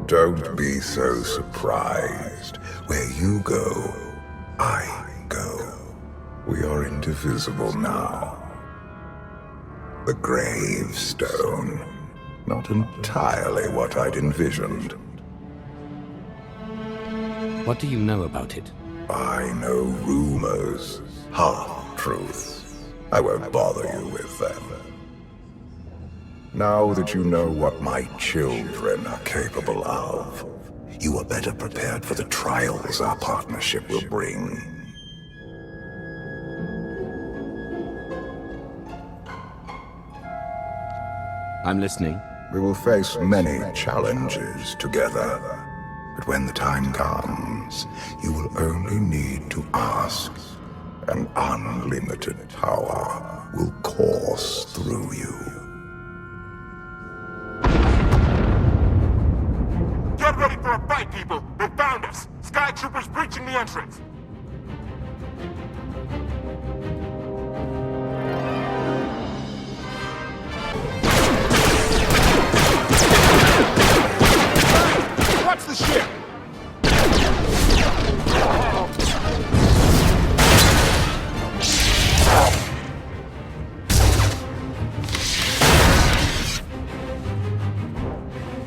don't be so surprised. Where you go, I go. We are indivisible now. The gravestone. Not entirely what I'd envisioned. What do you know about it? I know rumors, half-truths. I won't bother you with them. Now that you know what my children are capable of, you are better prepared for the trials our partnership will bring. I'm listening. We will face many challenges together, but when the time comes, you will only need to ask. An unlimited power will course through you. Get ready for a fight, people! They found us! Sky Troopers breaching the entrance! Watch the ship!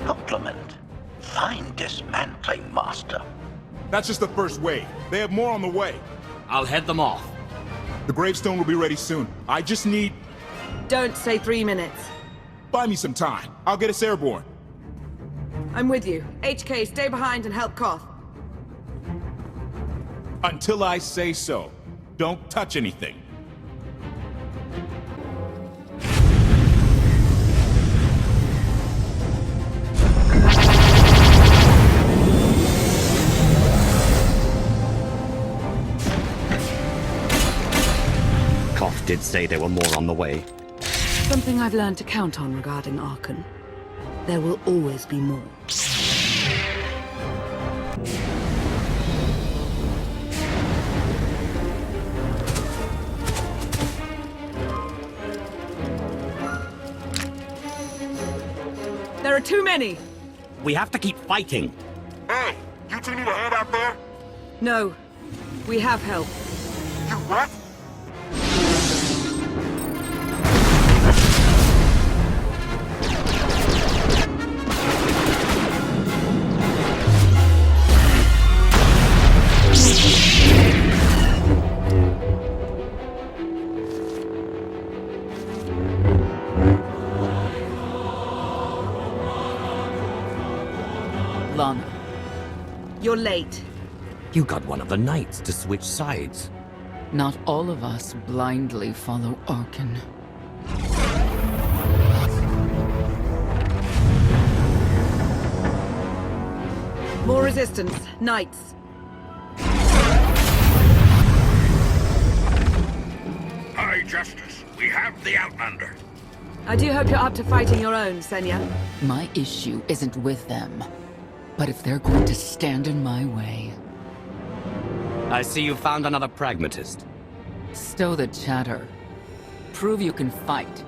Compliment. Fine dismantling, Master. That's just the first wave. They have more on the way. I'll head them off. The gravestone will be ready soon. I just need... Don't say 3 minutes. Buy me some time. I'll get us airborne. I'm with you. HK, stay behind and help Koth. Until I say so. Don't touch anything. Koth did say there were more on the way. Something I've learned to count on regarding Archon. There will always be more. There are too many! We have to keep fighting. Hey! You two need a hand out there? No. We have help. You what? Lana. You're late. You got one of the knights to switch sides. Not all of us blindly follow Archon. More resistance. Knights. High Justice, we have the Outlander. I do hope you're up to fighting your own, Senya. My issue isn't with them. But if they're going to stand in my way... I see you found another pragmatist. Stow the chatter. Prove you can fight.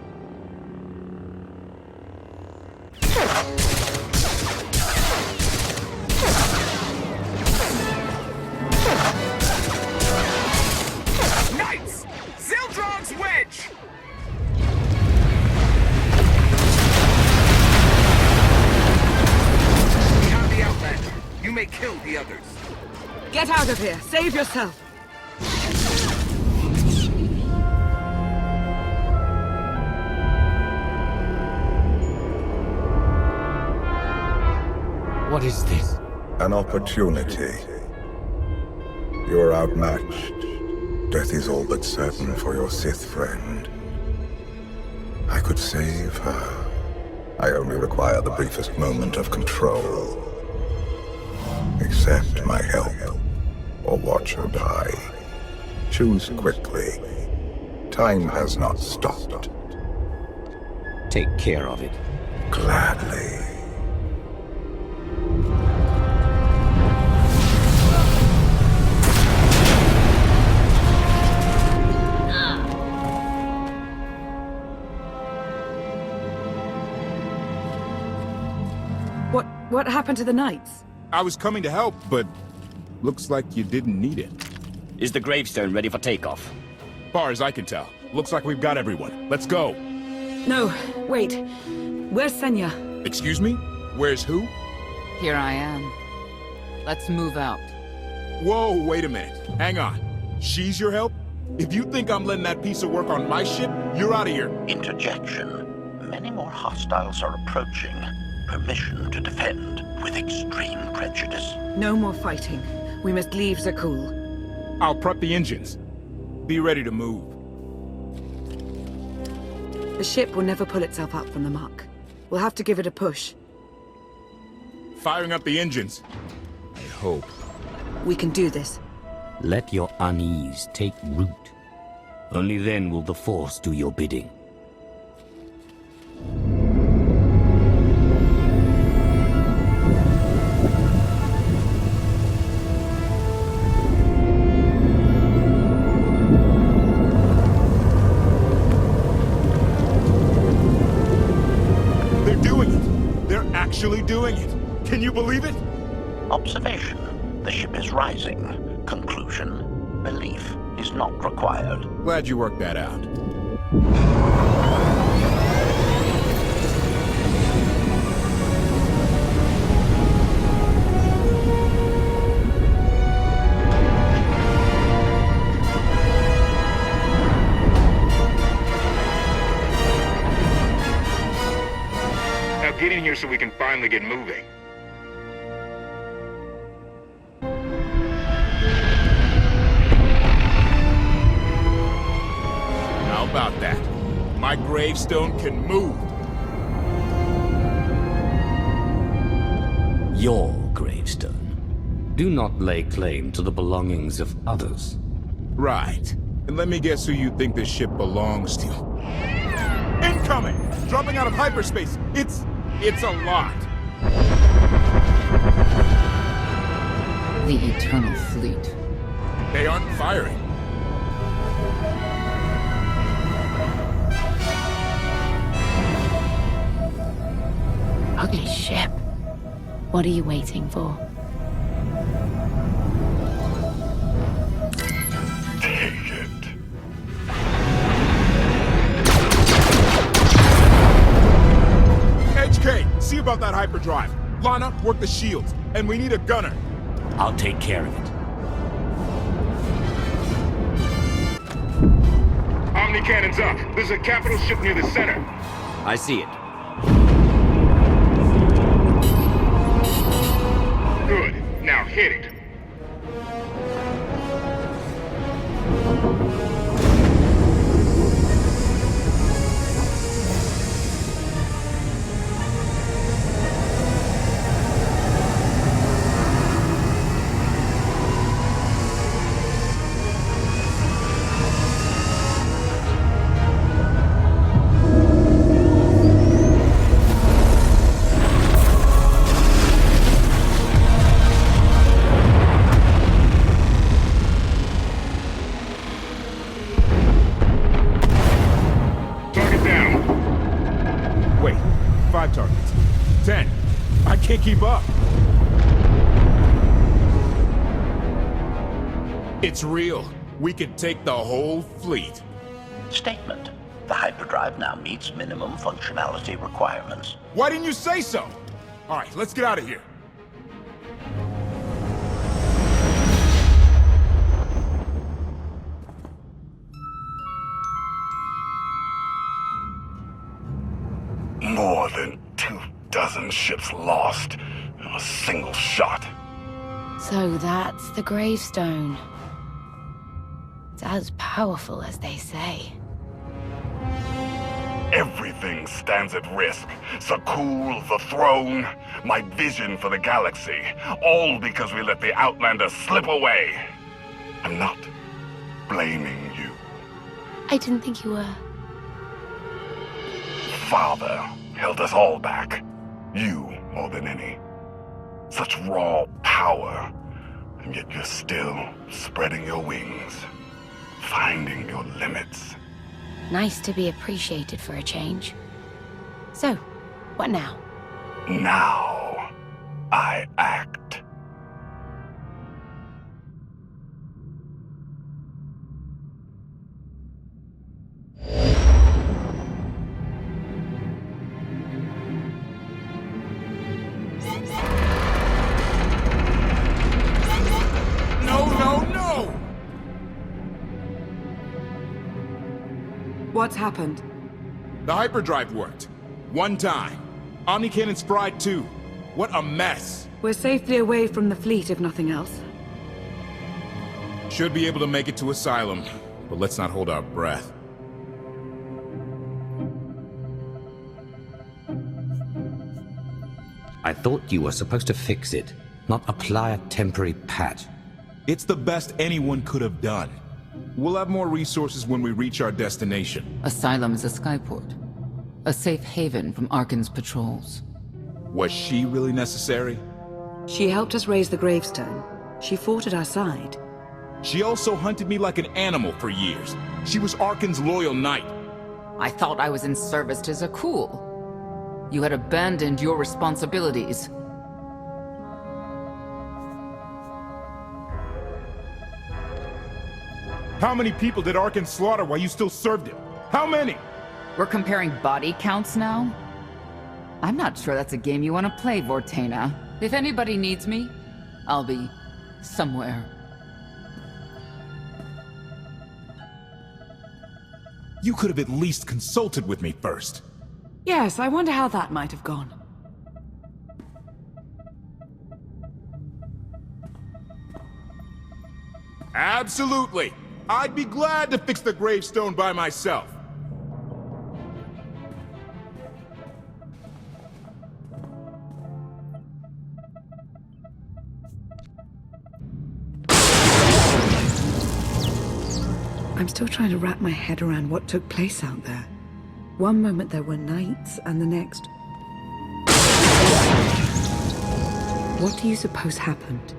Knights! Zildron's wedge! We have the Outlander. You may kill the others. Get out of here. Save yourself. What is this? An opportunity. You are outmatched. Death is all but certain for your Sith friend. I could save her. I only require the briefest moment of control. Accept my help, or watch her die. Choose quickly. Time has not stopped. Take care of it. Gladly. What happened to the Knights? I was coming to help, but looks like you didn't need it. Is the gravestone ready for takeoff? Far as I can tell, looks like we've got everyone. Let's go. No, wait. Where's Senya? Excuse me? Where's who? Here I am. Let's move out. Whoa, wait a minute. Hang on. She's your help? If you think I'm letting that piece of work on my ship, you're out of here. Interjection. Many more hostiles are approaching. Permission to defend with extreme prejudice. No more fighting. We must leave Zakul. I'll prep the engines. Be ready to move. The ship will never pull itself up from the muck. We'll have to give it a push. Firing up the engines. I hope. We can do this. Let your unease take root. Only then will the Force do your bidding. They're doing it. They're actually doing it. Can you believe it? Observation. The ship is rising. Conclusion. Belief is not required. Glad you worked that out. Now get in here so we can finally get moving. How about that? My gravestone can move. Your gravestone. Do not lay claim to the belongings of others. Right. And let me guess who you think this ship belongs to. Incoming! Dropping out of hyperspace. It's a lot. The Eternal Fleet. They aren't firing. Ugly ship. What are you waiting for? Take it. HK, see about that hyperdrive. Lana, work the shields. And we need a gunner. I'll take care of it. Omni cannons up. There's a capital ship near the center. I see it. Good. Now hit it. Target down. Wait, 5 targets. 10. I can't keep up. It's real. We could take the whole fleet. Statement. The hyperdrive now meets minimum functionality requirements. Why didn't you say so? All right, let's get out of here. More than 24 ships lost in a single shot. So that's the gravestone. It's as powerful as they say. Everything stands at risk. Zakul, the throne, my vision for the galaxy. All because we let the Outlanders slip away. I'm not blaming you. I didn't think you were. Father held us all back. You more than any. Such raw power, and yet you're still spreading your wings, finding your limits. Nice to be appreciated for a change. So, what now? Now, I act. What's happened? The hyperdrive worked. One time. Omni cannons fried too. What a mess. We're safely away from the fleet, if nothing else. Should be able to make it to Asylum, but let's not hold our breath. I thought you were supposed to fix it, not apply a temporary patch. It's the best anyone could have done. We'll have more resources when we reach our destination. Asylum is a skyport. A safe haven from Arkan's patrols. Was she really necessary? She helped us raise the gravestone. She fought at our side. She also hunted me like an animal for years. She was Arkan's loyal knight. I thought I was in service to Zakul. You had abandoned your responsibilities. How many people did Arkan slaughter while you still served him? How many? We're comparing body counts now? I'm not sure that's a game you want to play, Vortena. If anybody needs me, I'll be somewhere. You could have at least consulted with me first. Yes, I wonder how that might have gone. Absolutely. I'd be glad to fix the gravestone by myself. I'm still trying to wrap my head around what took place out there. One moment there were knights, and the next... What do you suppose happened?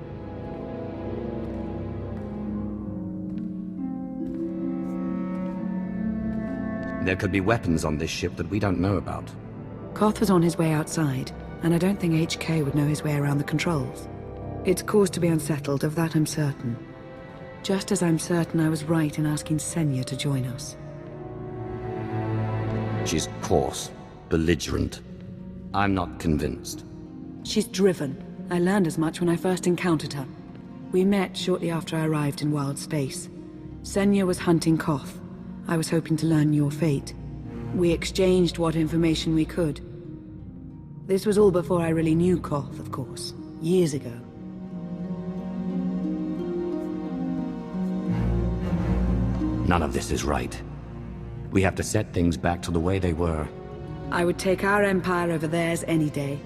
There could be weapons on this ship that we don't know about. Koth was on his way outside, and I don't think HK would know his way around the controls. It's cause to be unsettled, of that I'm certain. Just as I'm certain I was right in asking Senya to join us. She's coarse, belligerent. I'm not convinced. She's driven. I learned as much when I first encountered her. We met shortly after I arrived in wild space. Senya was hunting Koth. I was hoping to learn your fate. We exchanged what information we could. This was all before I really knew Koth, of course. Years ago. None of this is right. We have to set things back to the way they were. I would take our empire over theirs any day.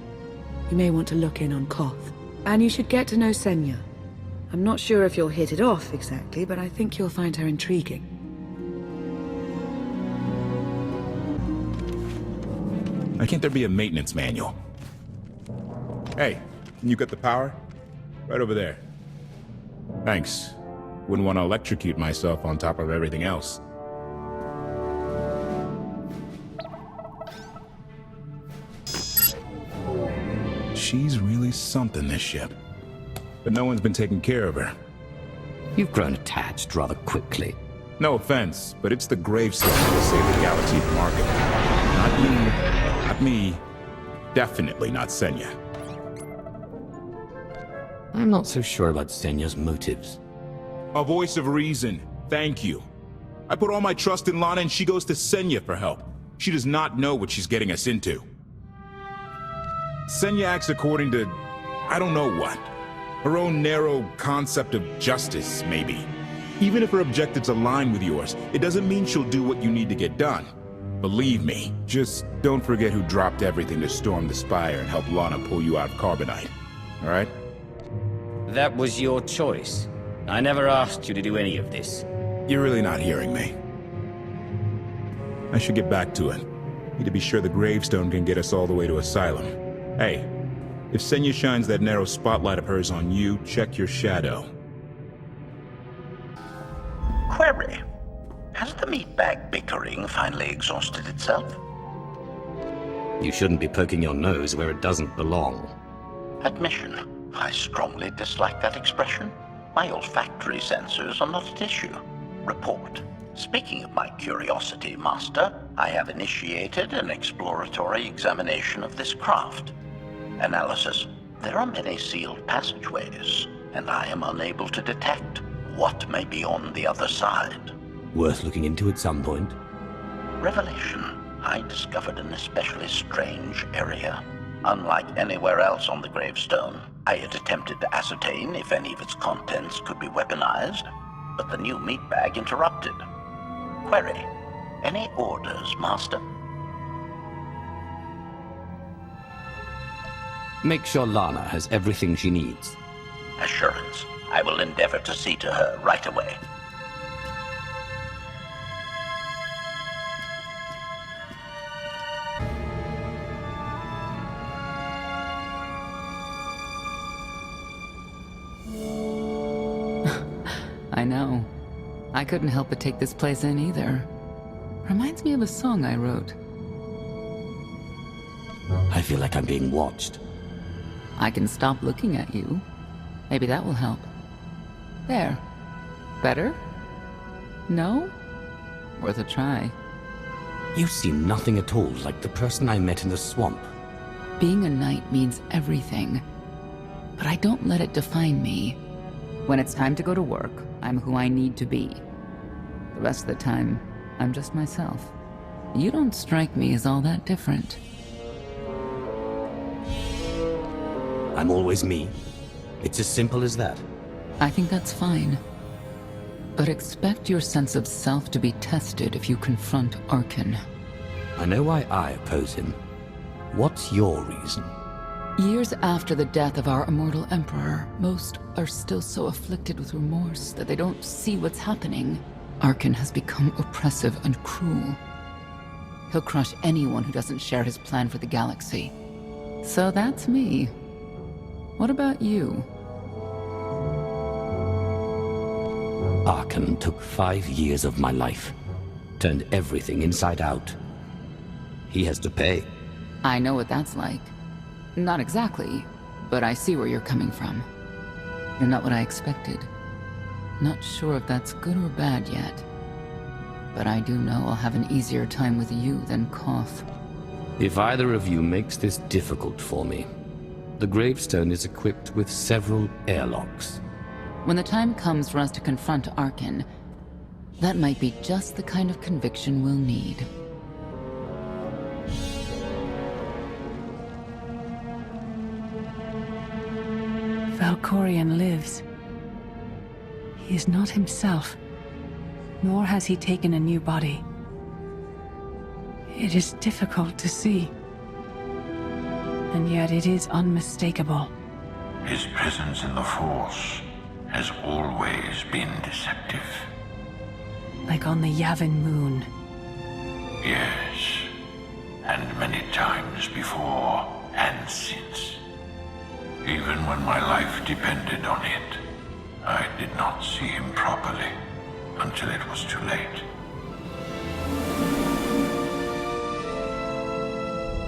You may want to look in on Koth. And you should get to know Senya. I'm not sure if you'll hit it off exactly, but I think you'll find her intriguing. Why can't there be a maintenance manual? Hey, can you get the power? Right over there. Thanks. Wouldn't want to electrocute myself on top of everything else. She's really something, this ship. But no one's been taking care of her. You've grown attached rather quickly. No offense, but it's the gravestone that will save the galaxy from Arkan. Not you, not me. Definitely not Senya. I'm not so sure about Senya's motives. A voice of reason. Thank you. I put all my trust in Lana and she goes to Senya for help. She does not know what she's getting us into. Senya acts according to... I don't know what. Her own narrow concept of justice, maybe. Even if her objectives align with yours, it doesn't mean she'll do what you need to get done. Believe me. Just don't forget who dropped everything to storm the Spire and help Lana pull you out of Carbonite. Alright? That was your choice. I never asked you to do any of this. You're really not hearing me. I should get back to it. Need to be sure the gravestone can get us all the way to Asylum. Hey, if Senya shines that narrow spotlight of hers on you, check your shadow. Query. Has the meatbag bickering finally exhausted itself? You shouldn't be poking your nose where it doesn't belong. Admission, I strongly dislike that expression. My olfactory sensors are not at issue. Report. Speaking of my curiosity, Master, I have initiated an exploratory examination of this craft. Analysis. There are many sealed passageways, and I am unable to detect what may be on the other side. Worth looking into at some point. Revelation. I discovered an especially strange area. Unlike anywhere else on the gravestone, I had attempted to ascertain if any of its contents could be weaponized, but the new meat bag interrupted. Query. Any orders, Master? Make sure Lana has everything she needs. Assurance. I will endeavor to see to her right away. I know. I couldn't help but take this place in either. Reminds me of a song I wrote. I feel like I'm being watched. I can stop looking at you. Maybe that will help. There. Better? No? Worth a try. You seem nothing at all like the person I met in the swamp. Being a knight means everything. But I don't let it define me. When it's time to go to work, I'm who I need to be. The rest of the time, I'm just myself. You don't strike me as all that different. I'm always me. It's as simple as that. I think that's fine. But expect your sense of self to be tested if you confront Arkan. I know why I oppose him. What's your reason? Years after the death of our immortal emperor, most are still so afflicted with remorse that they don't see what's happening. Arkan has become oppressive and cruel. He'll crush anyone who doesn't share his plan for the galaxy. So that's me. What about you? Arkan took 5 years of my life. Turned everything inside out. He has to pay. I know what that's like. Not exactly, but I see where you're coming from. You're not what I expected. Not sure if that's good or bad yet. But I do know I'll have an easier time with you than Koth. If either of you makes this difficult for me, the gravestone is equipped with several airlocks. When the time comes for us to confront Arkan, that might be just the kind of conviction we'll need. Valkorion lives. He is not himself, nor has he taken a new body. It is difficult to see, and yet it is unmistakable. His presence in the Force has always been deceptive. Like on the Yavin moon. Yes, and many times before and since. Even when my life depended on it, I did not see him properly until it was too late.